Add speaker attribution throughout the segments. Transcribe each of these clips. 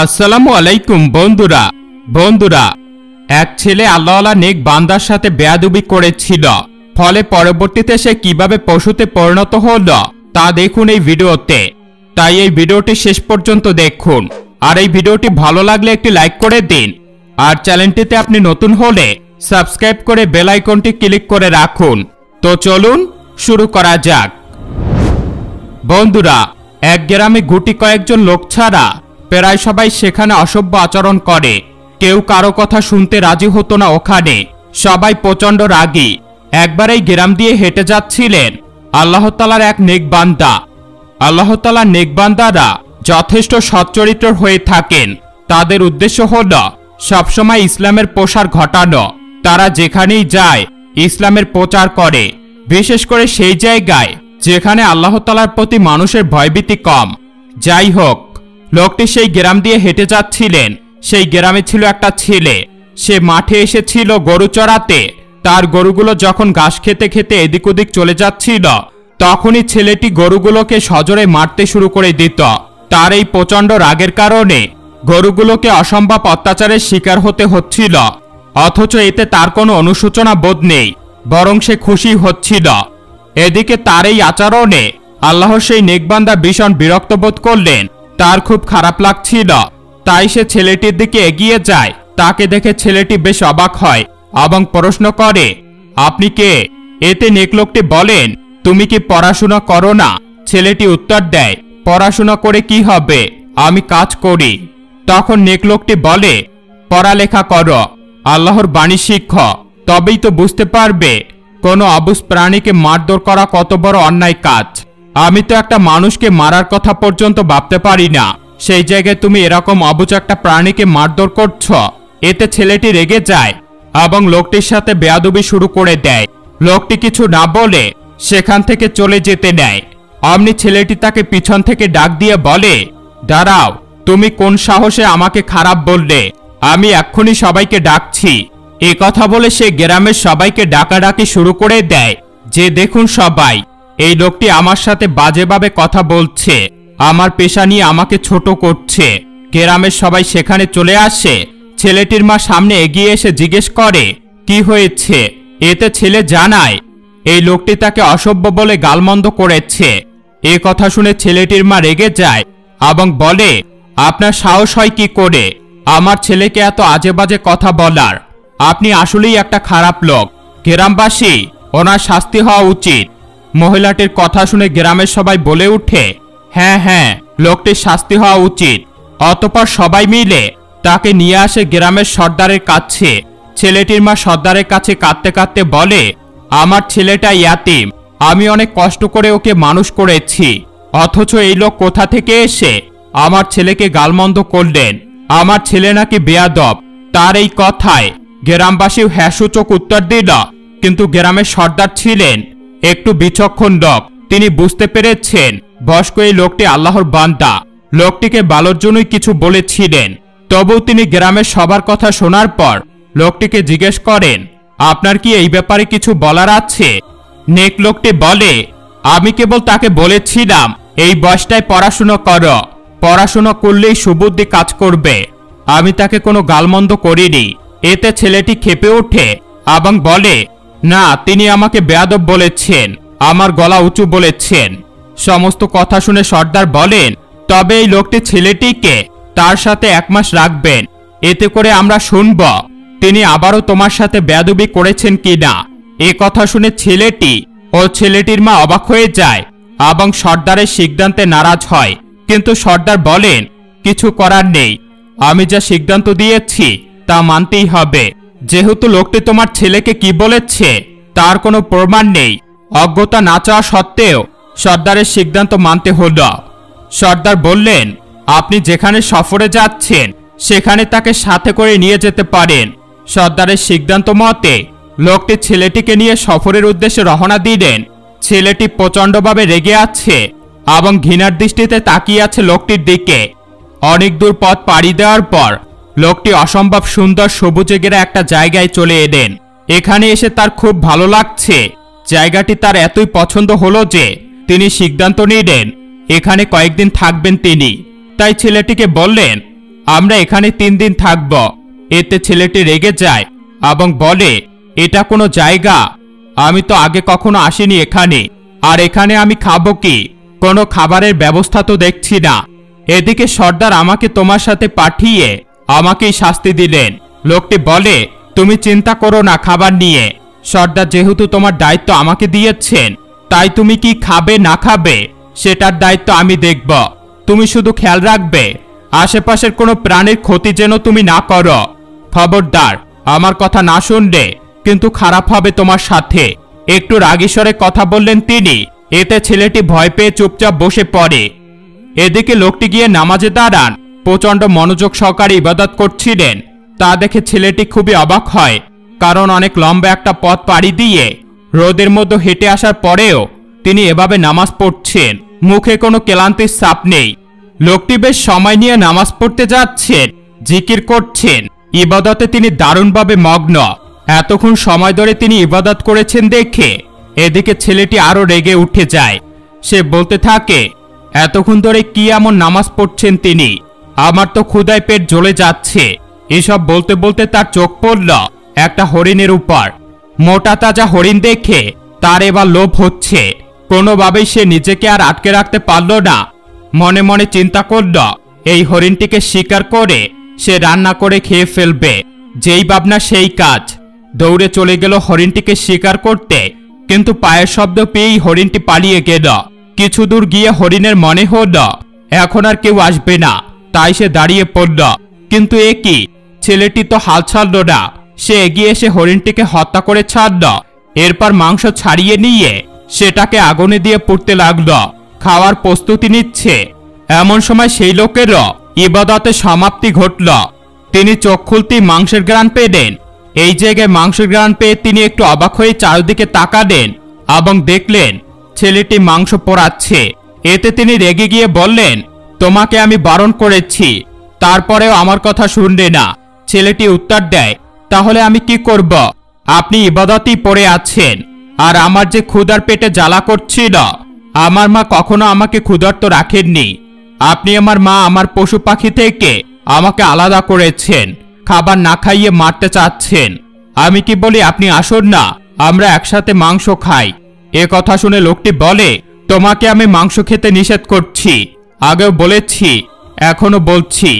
Speaker 1: আসসালামু আলাইকুম বন্ধুরা। বন্ধুরা, এক ছেলে আল্লাহওয়ালা নেক বান্দার সাথে বেয়াদবি করেছিল, ফলে পরবর্তীতে সে কিভাবে পশুতে পরিণত হলো তা দেখুন এই ভিডিওতে। তাই এই ভিডিওটি শেষ পর্যন্ত দেখুন, আর এই ভিডিওটি ভালো লাগলে একটি লাইক করে দিন, আর চ্যানেলটিতে আপনি নতুন হলে সাবস্ক্রাইব করে বেল আইকনটি ক্লিক করে রাখুন। তো চলুন শুরু করা যাক। বন্ধুরা, এক গ্রামে গুটি কয়েকজন লোক ছাড়া প্রায় সবাই সেখানে অসভ্য আচরণ করে। কেউ কারো কথা শুনতে রাজি হতো না। ওখানে সবাই প্রচন্ড রাগী। একবার এই গ্রাম দিয়ে হেঁটে যাচ্ছিলেন আল্লাহ তাআলার এক নেক বান্দা। আল্লাহ তাআলার নেক বান্দারা যথেষ্ট সচ্চরিত্র হয়ে থাকেন। তাদের উদ্দেশ্য হল সবসময় ইসলামের প্রসার ঘটানো। তারা যেখানেই যায় ইসলামের প্রচার করে, বিশেষ করে সেই জায়গায় যেখানে আল্লাহ তাআলার প্রতি মানুষের ভয়ভীতি কম। যাই হোক, লোকটি সেই গ্রাম দিয়ে হেঁটে যাচ্ছিলেন। সেই গ্রামে ছিল একটা ছেলে। সে মাঠে এসেছিল গরু চড়াতে। তার গরুগুলো যখন ঘাস খেতে খেতে এদিক ওদিক চলে যাচ্ছিল, তখনই ছেলেটি গরুগুলোকে সজোরে মারতে শুরু করে দিত। তার এই প্রচন্ড রাগের কারণে গরুগুলোকে অসম্ভব অত্যাচারের শিকার হতে হচ্ছিল, অথচ এতে তার কোনো অনুশোচনা বোধ নেই, বরং সে খুশি হচ্ছিল। এদিকে তার এই আচরণে আল্লাহর সেই নেকবান্দা ভীষণ বিরক্ত বোধ করলেন। তার খুব খারাপ লাগছিল। তাই সে ছেলেটির দিকে এগিয়ে যায়। তাকে দেখে ছেলেটি বেশ অবাক হয় এবং প্রশ্ন করে, আপনি কে? এতে নেক লোকটি বলেন, তুমি কি পড়াশোনা করো না? ছেলেটি উত্তর দেয়, পড়াশোনা করে কি হবে, আমি কাজ করি। তখন নেক লোকটি বলে, পড়ালেখা করো, আল্লাহর বাণী শিখো, তবেই তো বুঝতে পারবে কোনো অবুঝ প্রাণীকে মারধর করা কত বড় অন্যায় কাজ। আমি তো একটা মানুষকে মারার কথা পর্যন্ত ভাবতে পারি না, সেই জায়গায় তুমি এরকম অবুঝ একটা প্রাণীকে মারধর করছো। এতে ছেলেটি রেগে যায় এবং লোকটির সাথে বেয়াদবি শুরু করে দেয়। লোকটি কিছু না বলে সেখান থেকে চলে যেতে নেয়। অমনি ছেলেটি তাকে পিছন থেকে ডাক দিয়ে বলে, দাঁড়াও, তুমি কোন সাহসে আমাকে খারাপ বললে? আমি এক্ষুনি সবাইকে ডাকছি। এ কথা বলে সে গ্রামের সবাইকে ডাকাডাকি শুরু করে দেয় যে, দেখুন সবাই, এই লোকটি আমার সাথে বাজেভাবে কথা বলছে, আমার পেশা নিয়ে আমাকে ছোট করছে। গ্রামের সবাই সেখানে চলে আসে। ছেলেটির মা সামনে এগিয়ে এসে জিজ্ঞেস করে, কি হয়েছে? এতে ছেলে জানায়, এই লোকটি তাকে অসভ্য বলে গালমন্দ করেছে। এ কথা শুনে ছেলেটির মা রেগে যায় এবং বলে, আপনার সাহস হয় কি করে আমার ছেলেকে এত আজেবাজে কথা বলার? আপনি আসলেই একটা খারাপ লোক। গ্রামবাসী, ওনার শাস্তি হওয়া উচিত। মহিলাটির কথা শুনে গ্রামের সবাই বলে উঠে, হ্যাঁ হ্যাঁ, লোকটির শাস্তি হওয়া উচিত। অতঃপর সবাই মিলে তাকে নিয়ে আসে গ্রামের সর্দারের কাছে। ছেলেটির মা সর্দারের কাছে কাঁদতে কাঁদতে বলে, আমার ছেলেটা ইয়াতিম, আমি অনেক কষ্ট করে ওকে মানুষ করেছি, অথচ এই লোক কোথা থেকে এসে আমার ছেলেকে গালমন্দ করলেন। আমার ছেলে নাকি বেয়াদব। তার এই কথায় গ্রামবাসী হ্যাঁসূচক উত্তর দিল। কিন্তু গ্রামের সর্দার ছিলেন একটু বিচক্ষণ লোক। তিনি বুঝতে পেরেছেন বয়স্ক এই লোকটি আল্লাহর বান্দা, লোকটিকে ভালোর জন্যই কিছু বলেছিলেন। তবু তিনি গ্রামের সবার কথা শোনার পর লোকটিকে জিজ্ঞেস করেন, আপনার কি এই ব্যাপারে কিছু বলার আছে? নেক লোকটি বলে, আমি কেবল তাকে বলেছিলাম এই বয়সটায় পড়াশুনো করো, পড়াশুনো করলেই সুবুদ্ধি কাজ করবে। আমি তাকে কোনো গালমন্দ করিনি। এতে ছেলেটি ক্ষেপে ওঠে এবং বলে, না, তিনি আমাকে বেয়াদব বলেছেন, আমার গলা উঁচু বলেছেন। সমস্ত কথা শুনে সর্দার বলেন, তবে এই লোকটি ছেলেটিকে তার সাথে 1 মাস রাখবেন, এতে করে আমরা শুনব তিনি আবারও তোমার সাথে বেয়াদবি করেছেন কিনা। এ কথা শুনে ছেলেটি ও ছেলেটির মা অবাক হয়ে যায় এবং সর্দারের সিদ্ধান্তে নারাজ হয়। কিন্তু সর্দার বলেন, কিছু করার নেই, আমি যা সিদ্ধান্ত দিয়েছি তা মানতেই হবে। যেহেতু লোকটি তোমার ছেলেকে কি বলেছে তার কোনো প্রমাণ নেই, অজ্ঞতা না চাওয়া সত্ত্বেও সর্দারের সিদ্ধান্ত মানতে হলো। সর্দার বললেন, আপনি যেখানে সফরে যাচ্ছেন সেখানে তাকে সাথে করে নিয়ে যেতে পারেন। সর্দারের সিদ্ধান্ত মতে লোকটি ছেলেটিকে নিয়ে সফরের উদ্দেশ্যে রওনা দিলেন। ছেলেটি প্রচণ্ডভাবে রেগে আছে এবং ঘৃণার দৃষ্টিতে তাকিয়ে আছে লোকটির দিকে। অনেক দূর পথ পাড়ি দেওয়ার পর লোকটি অসম্ভব সুন্দর সবুজে ঘেরা একটা জায়গায় চলে এলেন। এখানে এসে তার খুব ভালো লাগছে। জায়গাটি তার এতই পছন্দ হলো যে তিনি সিদ্ধান্ত নিলেন এখানে কয়েকদিন থাকবেন তিনি। তাই ছেলেটিকে বললেন, আমরা এখানে 3 দিন থাকব। এতে ছেলেটি রেগে যায় এবং বলে, এটা কোনো জায়গা? আমি তো আগে কখনো আসিনি এখানে, আর এখানে আমি খাবো কি? কোনো খাবারের ব্যবস্থা তো দেখছি না। এদিকে সর্দার আমাকে তোমার সাথে পাঠিয়ে আমাকেই শাস্তি দিলেন। লোকটি বলে, তুমি চিন্তা করো না খাবার নিয়ে, সর্দার যেহেতু তোমার দায়িত্ব আমাকে দিয়েছেন, তাই তুমি কি খাবে না খাবে সেটার দায়িত্ব আমি দেখব। তুমি শুধু খেয়াল রাখবে আশেপাশের কোনো প্রাণীর ক্ষতি যেন তুমি না করো। খবরদার, আমার কথা না শুনলে কিন্তু খারাপ হবে তোমার সাথে। একটু রাগীস্বরে কথা বললেন তিনি। এতে ছেলেটি ভয় পেয়ে চুপচাপ বসে পড়ে। এদিকে লোকটি গিয়ে নামাজে দাঁড়ান। প্রচণ্ড মনোযোগ সহকারে ইবাদত করছিলেন। তা দেখে ছেলেটি খুবই অবাক হয়, কারণ অনেক লম্বা একটা পথ পাড়ি দিয়ে রোদের মধ্যে হেঁটে আসার পরেও তিনি এভাবে নামাজ পড়ছেন। মুখে কোনো ক্লান্তির ছাপ নেই। লোকটি বেশ সময় নিয়ে নামাজ পড়তে যাচ্ছেন, জিকির করছেন, ইবাদতে তিনি দারুণভাবে মগ্ন। এতক্ষণ সময় ধরে তিনি ইবাদত করেছেন দেখে এদিকে ছেলেটি আরো রেগে উঠে যায়। সে বলতে থাকে, এতক্ষণ ধরে কি এমন নামাজ পড়ছেন তিনি? আমার তো ক্ষুধায় পেট জ্বলে যাচ্ছে। এসব বলতে বলতে তার চোখ পড়ল একটা হরিণের উপর। মোটা তাজা হরিণ দেখে তার এবার লোভ হচ্ছে। কোনোভাবেই সে নিজেকে আর আটকে রাখতে পারল না। মনে মনে চিন্তা করল, এই হরিণটিকে শিকার করে সে রান্না করে খেয়ে ফেলবে। যেই ভাবনা সেই কাজ। দৌড়ে চলে গেল হরিণটিকে শিকার করতে, কিন্তু পায়ের শব্দ পেয়েই হরিণটি পালিয়ে গেল। কিছু দূর গিয়ে হরিণের মনে হল এখন আর কেউ আসবে না, তাই সে দাঁড়িয়ে পড়ল। কিন্তু এ কি, ছেলেটি তো হাল ছাড়ল না। সে এগিয়ে এসে হরিণটিকে হত্যা করে ছাড়ল। এরপর মাংস ছাড়িয়ে নিয়ে সেটাকে আগুনে দিয়ে পুড়তে লাগল। খাওয়ার প্রস্তুতি নিচ্ছে। এমন সময় সেই লোকেরও ইবাদতের সমাপ্তি ঘটল। তিনি চোখ খুলতেই মাংসের ঘ্রাণ পেলেন। এই জায়গায় মাংসের ঘ্রাণ পেয়ে তিনি একটু অবাক হয়ে চারিদিকে তাকালেন এবং দেখলেন ছেলেটি মাংস পোড়াচ্ছে। এতে তিনি রেগে গিয়ে বললেন, তোমাকে আমি বারণ করেছি, তারপরেও আমার কথা শুনলে না। ছেলেটি উত্তর দেয়, তাহলে আমি কি করব? আপনি ইবাদতেই পড়ে আছেন, আর আমার যে ক্ষুধার পেটে জ্বালা করছিল। আমার মা কখনো আমাকে ক্ষুধার্ত রাখেননি। আপনি আমার মা আমার পশু পাখি থেকে আমাকে আলাদা করেছেন, খাবার না খাইয়ে মারতে চাচ্ছেন। আমি কি বলি, আপনি আসুন না, আমরা একসাথে মাংস খাই। এ কথা শুনে লোকটি বলে, তোমাকে আমি মাংস খেতে নিষেধ করছি। আগেও বলেছি, এখনো বলছি,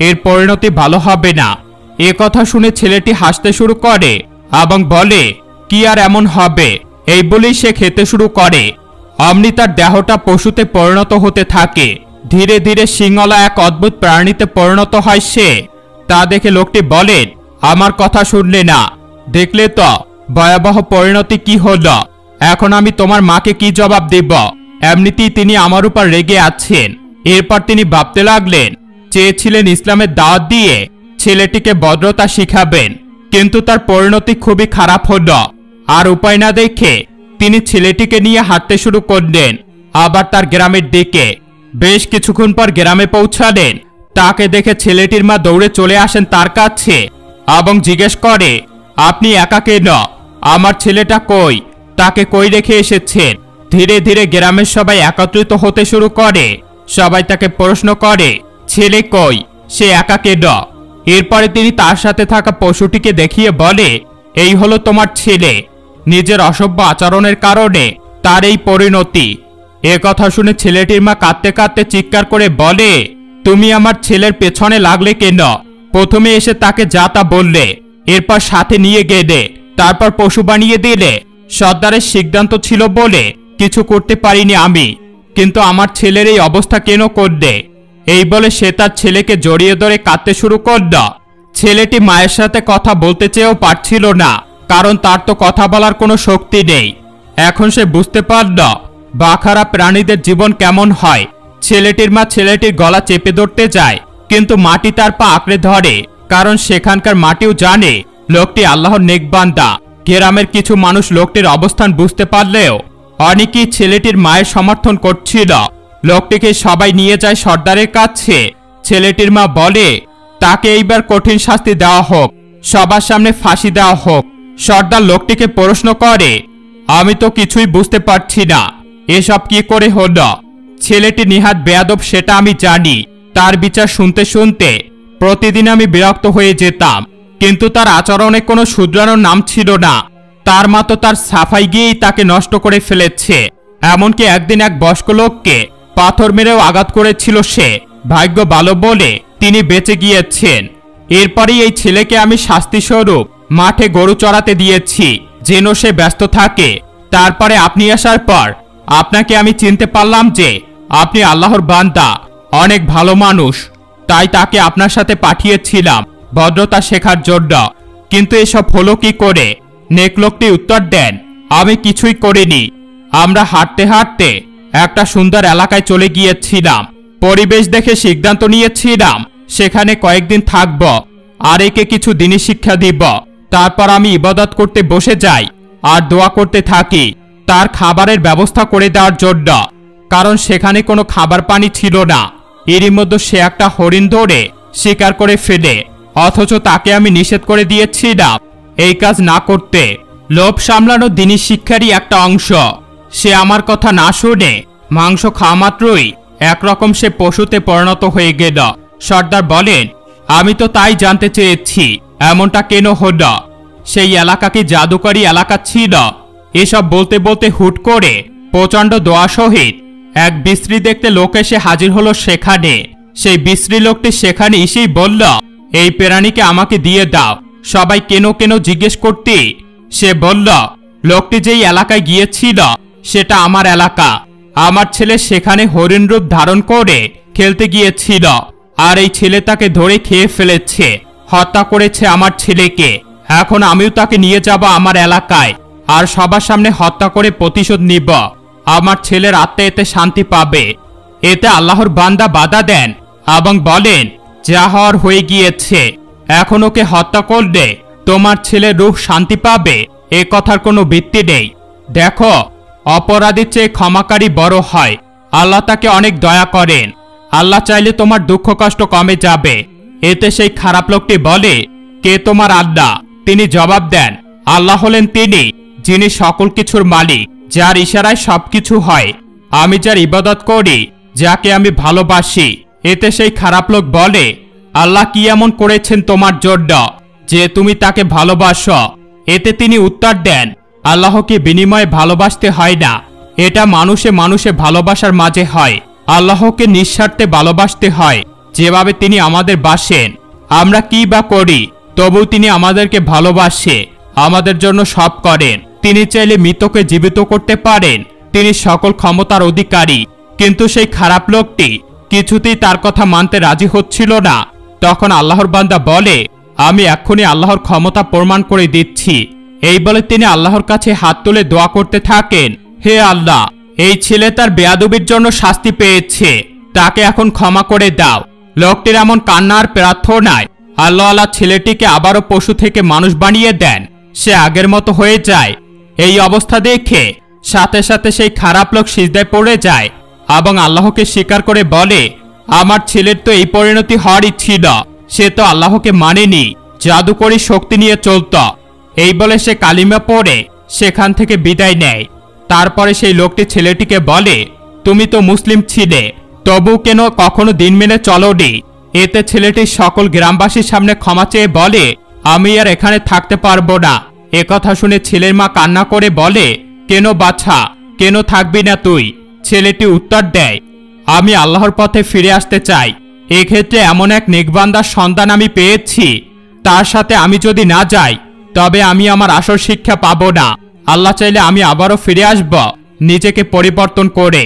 Speaker 1: এর পরিণতি ভালো হবে না। এ কথা শুনে ছেলেটি হাসতে শুরু করে এবং বলে, কি আর এমন হবে? এই বলেই সে খেতে শুরু করে। অমনি তার দেহটা পশুতে পরিণত হতে থাকে। ধীরে ধীরে সিংহলা এক অদ্ভুত প্রাণীতে পরিণত হয় সে। তা দেখে লোকটি বলেন, আমার কথা শুনলে না, দেখলে তো ভয়াবহ পরিণতি কি হলো। এখন আমি তোমার মাকে কি জবাব দেব? এমনিতেই তিনি আমার উপর রেগে আছেন। এরপর তিনি ভাবতে লাগলেন, চেয়েছিলেন ইসলামের দাওয়াত দিয়ে ছেলেটিকে ভদ্রতা শিখাবেন, কিন্তু তার পরিণতি খুবই খারাপ হলো। আর উপায় না দেখে তিনি ছেলেটিকে নিয়ে হাঁটতে শুরু করলেন আবার তার গ্রামের দিকে। বেশ কিছুক্ষণ পর গ্রামে পৌঁছালেন। তাকে দেখে ছেলেটির মা দৌড়ে চলে আসেন তার কাছে এবং জিজ্ঞেস করে, আপনি একা কেন? আমার ছেলেটা কই? তাকে কই রেখে এসেছেন? ধীরে ধীরে গ্রামের সবাই একত্রিত হতে শুরু করে। সবাই তাকে প্রশ্ন করে, ছেলে কই? সে একা কেন? এরপরে তিনি তার সাথে থাকা পশুটিকে দেখিয়ে বলে, এই হলো তোমার ছেলে। নিজের অসভ্য আচরণের কারণে তার এই পরিণতি। এ কথা শুনে ছেলেটির মা কাঁদতে কাঁদতে চিৎকার করে বলে, তুমি আমার ছেলের পেছনে লাগলে কেন? প্রথমে এসে তাকে যা তা বললে, এরপর সাথে নিয়ে গেলে, তারপর পশু বানিয়ে দিলে। সর্দারের সিদ্ধান্ত ছিল বলে কিছু করতে পারিনি আমি, কিন্তু আমার ছেলের এই অবস্থা কেন করলে? এই বলে সে তার ছেলেকে জড়িয়ে ধরে কাঁদতে শুরু করল। ছেলেটি মায়ের সাথে কথা বলতে চেয়েও পারছিল না, কারণ তার তো কথা বলার কোনো শক্তি নেই। এখন সে বুঝতে পারল বাখারা প্রাণীদের জীবন কেমন হয়। ছেলেটির মা ছেলেটির গলা চেপে ধরতে যায়, কিন্তু মাটি তার পা আঁকড়ে ধরে, কারণ সেখানকার মাটিও জানে লোকটি আল্লাহর নেক বান্দা। গ্রামের কিছু মানুষ লোকটির অবস্থান বুঝতে পারলেও অনেকেই ছেলেটির মায়ের সমর্থন করছিল। লোকটিকে সবাই নিয়ে যায় সর্দারের কাছে। ছেলেটির মা বলে, তাকে এইবার কঠিন শাস্তি দেওয়া হোক, সবার সামনে ফাঁসি দেওয়া হোক। সর্দার লোকটিকে প্রশ্ন করে, আমি তো কিছুই বুঝতে পারছি না, এসব কি করে হলো? ছেলেটি নিহাত বেয়াদব সেটা আমি জানি। তার বিচার শুনতে শুনতে প্রতিদিন আমি বিরক্ত হয়ে যেতাম, কিন্তু তার আচরণে কোনো শুধরানোর নাম ছিল না। তার মা তো তার সাফাই গিয়েই তাকে নষ্ট করে ফেলেছে। এমনকি একদিন এক বয়স্ক লোককে পাথর মেরেও আঘাত করেছিল সে। ভাগ্য ভালো বলে তিনি বেঁচে গিয়েছেন। এরপরেই এই ছেলেকে আমি শাস্তিস্বরূপ মাঠে গরু চড়াতে দিয়েছি, যেন সে ব্যস্ত থাকে। তারপরে আপনি আসার পর আপনাকে আমি চিনতে পারলাম যে আপনি আল্লাহর বান্দা, অনেক ভালো মানুষ। তাই তাকে আপনার সাথে পাঠিয়েছিলাম ভদ্রতা শেখার জন্য। কিন্তু এসব হলো কি করে? নেক লোকটি উত্তর দেন, আমি কিছুই করিনি। আমরা হাঁটতে হাঁটতে একটা সুন্দর এলাকায় চলে গিয়েছিলাম। পরিবেশ দেখে সিদ্ধান্ত নিয়েছিলাম সেখানে কয়েকদিন থাকব, আর একে কিছু দিনই শিক্ষা দিব। তারপর আমি ইবাদত করতে বসে যাই আর দোয়া করতে থাকি তার খাবারের ব্যবস্থা করে দেওয়ার জন্য, কারণ সেখানে কোনো খাবার পানি ছিল না। এরই মধ্যে সে একটা হরিণ ধরে শিকার করে ফেলে, অথচ তাকে আমি নিষেধ করে দিয়েছিলাম এই কাজ না করতে। লোভ সামলানো দিনই শিক্ষারই একটা অংশ। সে আমার কথা না শুনে মাংস খাওয়া মাত্রই একরকম সে পশুতে পরিণত হয়ে গেল। সর্দার বলেন, আমি তো তাই জানতে চেয়েছি এমনটা কেন হলো? সেই এলাকা কি জাদুকরী এলাকা ছিল? এসব বলতে বলতে হুট করে প্রচণ্ড দোয়া সহিত এক বিশ্রী দেখতে লোক এসে হাজির হলো সেখানে। সেই বিশ্রী লোকটি সেখানে এসেই বলল, এই প্রাণীকে আমাকে দিয়ে দাও। সবাই কেন কেন জিজ্ঞেস করতে সে বলল, লোকটি যেই এলাকায় গিয়েছিল সেটা আমার এলাকা। আমার ছেলে সেখানে হরিণ রূপ ধারণ করে খেলতে গিয়েছিল, আর এই ছেলে তাকে ধরে খেয়ে ফেলেছে, হত্যা করেছে আমার ছেলেকে। এখন আমিও তাকে নিয়ে যাব আমার এলাকায়, আর সবার সামনে হত্যা করে প্রতিশোধ নিব। আমার ছেলের আত্মা এতে শান্তি পাবে। এতে আল্লাহর বান্দা বাধা দেন এবং বলেন, যা হওয়ার হয়ে গিয়েছে, এখন ওকে হত্যা করলে তোমার ছেলের রূহ শান্তি পাবে, এ কথার কোনো ভিত্তি নেই। দেখো, অপরাধীর চেয়ে ক্ষমাকারী বড় হয়। আল্লাহ তাকে অনেক দয়া করেন। আল্লাহ চাইলে তোমার দুঃখ কষ্ট কমে যাবে। এতে সেই খারাপ লোকটি বলে, কে তোমার আল্লাহ? তিনি জবাব দেন, আল্লাহ হলেন তিনি যিনি সকল কিছুর মালিক, যার ইশারায় সবকিছু হয়। আমি যার ইবাদত করি, যাকে আমি ভালোবাসি। এতে সেই খারাপ লোক বলে, আল্লাহ কি এমন করেছেন তোমার জন্য যে তুমি তাকে ভালোবাসো? এতে তিনি উত্তর দেন, আল্লাহকে বিনিময়ে ভালোবাসতে হয় না, এটা মানুষে মানুষে ভালোবাসার মাঝে হয়। আল্লাহকে নিঃস্বার্থে ভালোবাসতে হয়, যেভাবে তিনি আমাদের বাসেন। আমরা কি বা করি, তবু তিনি আমাদেরকে ভালোবাসে, আমাদের জন্য সব করেন। তিনি চাইলে মৃতকে জীবিত করতে পারেন, তিনি সকল ক্ষমতার অধিকারী। কিন্তু সেই খারাপ লোকটি কিছুতেই তার কথা মানতে রাজি হচ্ছিল না। তখন আল্লাহর বান্দা বলে, আমি এক্ষুনি আল্লাহর ক্ষমতা প্রমাণ করে দিচ্ছি। এই বলে তিনি আল্লাহর কাছে হাত তুলে দোয়া করতে থাকেন, হে আল্লাহ, এই ছেলে তার বেয়াদবির জন্য শাস্তি পেয়েছে, তাকে এখন ক্ষমা করে দাও। লোকটির এমন কান্নার প্রার্থনায় আল্লাহ ছেলেটিকে আবারও পশু থেকে মানুষ বানিয়ে দেন। সে আগের মতো হয়ে যায়। এই অবস্থা দেখে সাথে সাথে সেই খারাপ লোক সিজদায় পড়ে যায় এবং আল্লাহকে স্বীকার করে বলে, আমার ছেলের তো এই পরিণতি হওয়ারই ছিল, সে তো আল্লাহকে মানেনি, জাদুকরী শক্তি নিয়ে চলত। এই বলে সে কালিমা পড়ে সেখান থেকে বিদায় নেয়। তারপরে সেই লোকটি ছেলেটিকে বলে, তুমি তো মুসলিম ছিলে, তবু কেন কখনো দিন মেনে চলোনি? এতে ছেলেটি সকল গ্রামবাসীর সামনে ক্ষমা চেয়ে বলে, আমি আর এখানে থাকতে পারবো না। একথা শুনে ছেলের মা কান্না করে বলে, কেন বাছা, কেন থাকবি না তুই? ছেলেটি উত্তর দেয়, আমি আল্লাহর পথে ফিরে আসতে চাই। এক্ষেত্রে এমন এক নেকবান্দার সন্তান আমি পেয়েছি, তার সাথে আমি যদি না যাই তবে আমি আমার আসল শিক্ষা পাবো না। আল্লাহ চাইলে আমি আবারও ফিরে আসব নিজেকে পরিবর্তন করে।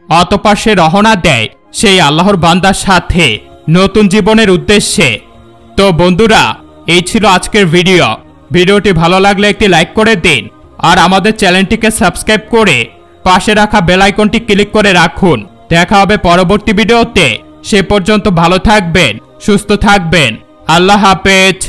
Speaker 1: অতঃপর সে রওনা দেয় সেই আল্লাহর বান্দার সাথে নতুন জীবনের উদ্দেশ্যে। তো বন্ধুরা, এই ছিল আজকের ভিডিও। ভিডিওটি ভালো লাগলে একটি লাইক করে দিন, আর আমাদের চ্যানেলটিকে সাবস্ক্রাইব করে পাশে রাখা বেল আইকনটি ক্লিক করে রাখুন। দেখা হবে পরবর্তী ভিডিওতে। সে পর্যন্ত ভালো থাকবেন, সুস্থ থাকবেন। আল্লাহ হাফেজ।